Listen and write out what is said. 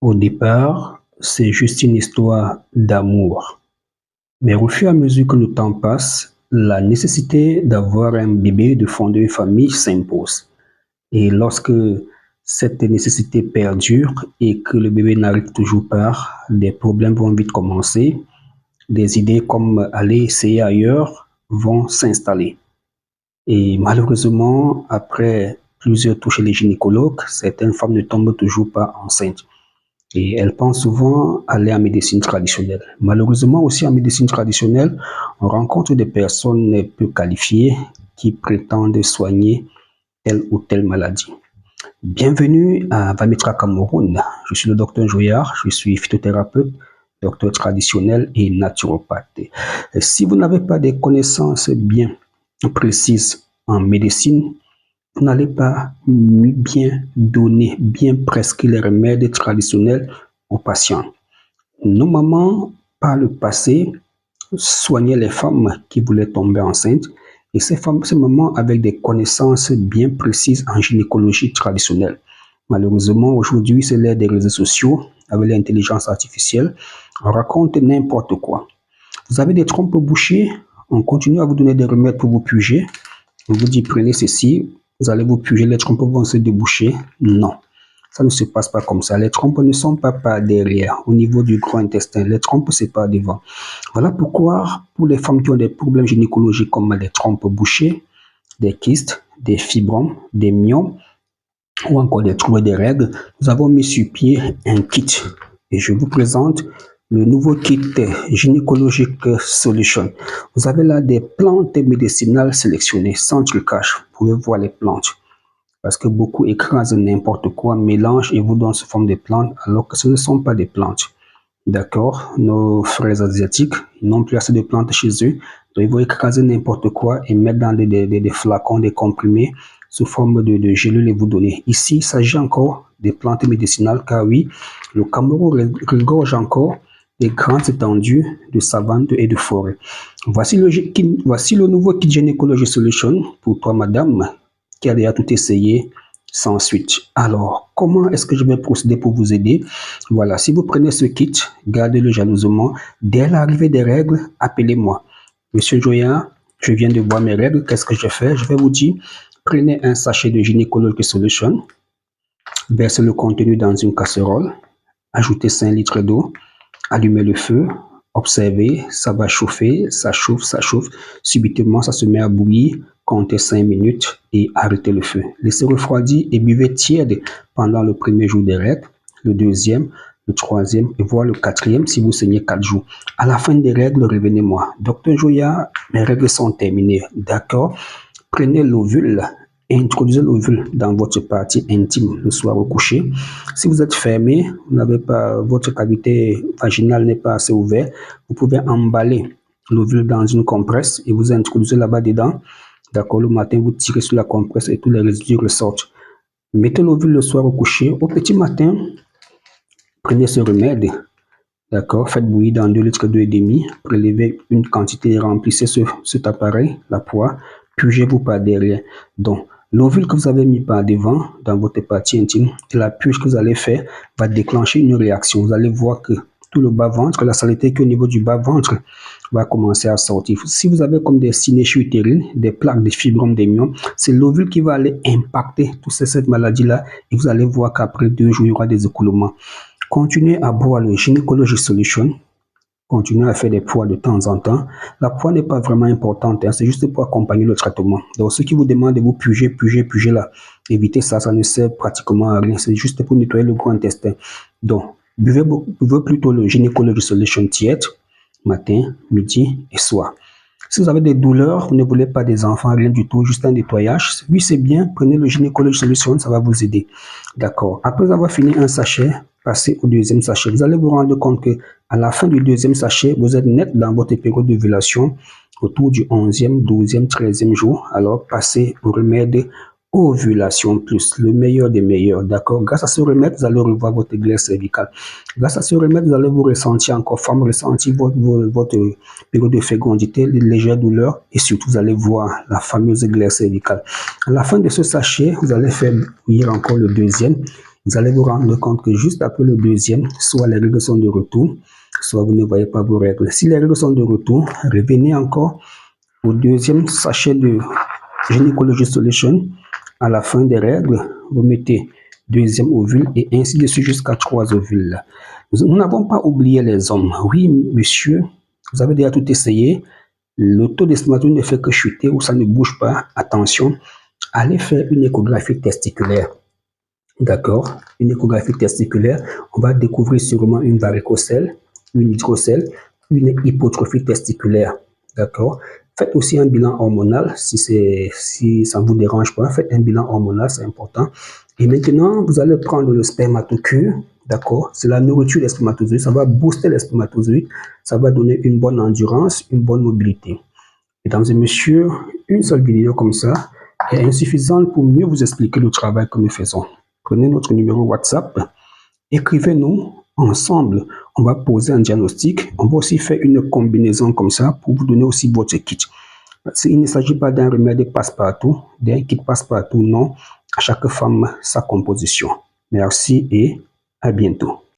Au départ, c'est juste une histoire d'amour. Mais au fur et à mesure que le temps passe, la nécessité d'avoir un bébé, de fonder une famille s'impose. Et lorsque cette nécessité perdure et que le bébé n'arrive toujours pas, des problèmes vont vite commencer. Des idées comme aller essayer ailleurs vont s'installer. Et malheureusement, après plusieurs tours chez les gynécologues, certaines femmes ne tombent toujours pas enceintes. Et elles pensent souvent aller en médecine traditionnelle. Malheureusement aussi en médecine traditionnelle, on rencontre des personnes peu qualifiées qui prétendent soigner telle ou telle maladie. Bienvenue à Vamitra Cameroun. Je suis le docteur Joyard, je suis phytothérapeute, docteur traditionnel et naturopathe. Si vous n'avez pas des connaissances bien précises en médecine, vous n'allez pas bien donner, bien prescrire les remèdes traditionnels aux patients. Nos mamans, par le passé, soignaient les femmes qui voulaient tomber enceintes et ces mamans avec des connaissances bien précises en gynécologie traditionnelle. Malheureusement, aujourd'hui, c'est l'ère des réseaux sociaux, avec l'intelligence artificielle, on raconte n'importe quoi. Vous avez des trompes bouchées, on continue à vous donner des remèdes pour vous puger. On vous dit prenez ceci, vous allez vous puger, les trompes vont se déboucher. Non, ça ne se passe pas comme ça. Les trompes ne sont pas par derrière, au niveau du gros intestin. Les trompes, c'est par devant. Voilà pourquoi, pour les femmes qui ont des problèmes gynécologiques comme les trompes bouchées, des kystes, des fibromes, des myomes, ou encore des troubles des règles, nous avons mis sur pied un kit. Et je vous présente le nouveau kit gynécologique solution. Vous avez là des plantes médicinales sélectionnées, sans trucage. Vous pouvez voir les plantes. Parce que beaucoup écrasent n'importe quoi, mélangent et vous donnent sous forme de plantes, alors que ce ne sont pas des plantes. D'accord? Nos frères asiatiques n'ont plus assez de plantes chez eux, donc ils vont écraser n'importe quoi et mettre dans des flacons, des comprimés, sous forme de gélules et vous donner. Ici, il s'agit encore des plantes médicinales, car oui, le Cameroun regorge encore des grandes étendues de savane et de forêt. Voici le nouveau kit gynécologie solution pour toi, madame, qui a déjà tout essayé sans suite. Alors, comment est-ce que je vais procéder pour vous aider? Voilà, si vous prenez ce kit, gardez-le jalousement. Dès l'arrivée des règles, appelez-moi. Monsieur Joya, je viens de voir mes règles, qu'est-ce que je fais? Je vais vous dire, prenez un sachet de gynécologie solution, versez le contenu dans une casserole, ajoutez 5 litres d'eau, allumez le feu, observez, ça va chauffer, ça chauffe. Subitement, ça se met à bouillir, comptez 5 minutes et arrêtez le feu. Laissez refroidir et buvez tiède pendant le premier jour des règles, le deuxième, le troisième et voire le quatrième si vous saignez 4 jours. À la fin des règles, revenez-moi. Docteur Joya, mes règles sont terminées. D'accord? Prenez l'ovule et introduisez l'ovule dans votre partie intime le soir au coucher. Si vous êtes fermé, vous n'avez pas, votre cavité vaginale n'est pas assez ouverte, vous pouvez emballer l'ovule dans une compresse et vous introduisez là-bas dedans. D'accord, le matin, vous tirez sur la compresse et tous les résidus ressortent. Mettez l'ovule le soir au coucher. Au petit matin, prenez ce remède. D'accord, faites bouillir dans 2 litres d'eau et demi, prélevez une quantité et remplissez cet appareil, la poire, pugez-vous par derrière. Donc, l'ovule que vous avez mis par devant dans votre partie intime et la purge que vous allez faire va déclencher une réaction. Vous allez voir que tout le bas-ventre, la saleté qui est au niveau du bas-ventre va commencer à sortir. Si vous avez comme des synéchies utérines, des plaques, des fibromes, des myomes, c'est l'ovule qui va aller impacter toute cette maladie-là et vous allez voir qu'après 2 jours, il y aura des écoulements. Continuez à boire le gynécologie solution. Continuez à faire des poids de temps en temps. La poids n'est pas vraiment importante, hein, c'est juste pour accompagner le traitement. Donc, ceux qui vous demandent de vous puger là, évitez ça, ça ne sert pratiquement à rien. C'est juste pour nettoyer le gros intestin. Donc, buvez plutôt le gynécologie solution tiède, matin, midi et soir. Si vous avez des douleurs, vous ne voulez pas des enfants, rien du tout, juste un nettoyage, oui, c'est bien, prenez le gynécologie solution, ça va vous aider. D'accord. Après avoir fini un sachet, passez au deuxième sachet. Vous allez vous rendre compte que à la fin du deuxième sachet, vous êtes net dans votre période d'ovulation autour du 11e, 12e, 13e jour. Alors, passez au remède Ovulation Plus, le meilleur des meilleurs, d'accord? Grâce à ce remède, vous allez revoir votre glaire cervicale. Grâce à ce remède, vous allez vous ressentir encore femme, ressentir votre période de fécondité, les légères douleurs et surtout, vous allez voir la fameuse glaire cervicale. À la fin de ce sachet, vous allez faire bouillir encore le deuxième vous allez vous rendre compte que juste après le deuxième, soit les règles sont de retour, soit vous ne voyez pas vos règles. Si les règles sont de retour, revenez encore au deuxième sachet de Gynecology Solution. À la fin des règles, vous mettez deuxième ovule et ainsi de suite jusqu'à 3 ovules. Nous n'avons pas oublié les hommes. Oui, monsieur, vous avez déjà tout essayé. Le taux de spermatozoïdes ne fait que chuter ou ça ne bouge pas. Attention, allez faire une échographie testiculaire. D'accord? Une échographie testiculaire, on va découvrir sûrement une varicocèle, une hydrocèle, une hypotrophie testiculaire. D'accord? Faites aussi un bilan hormonal si ça ne vous dérange pas. Faites un bilan hormonal, c'est important. Et maintenant, vous allez prendre le spermatocure. D'accord? C'est la nourriture des spermatozoïdes. Ça va booster les spermatozoïdes. Ça va donner une bonne endurance, une bonne mobilité. Mesdames et messieurs, une seule vidéo comme ça est insuffisante pour mieux vous expliquer le travail que nous faisons. Prenez notre numéro WhatsApp, écrivez-nous ensemble. On va poser un diagnostic. On va aussi faire une combinaison comme ça pour vous donner aussi votre kit. Il ne s'agit pas d'un remède passe-partout, d'un kit passe-partout, non. À chaque femme, sa composition. Merci et à bientôt.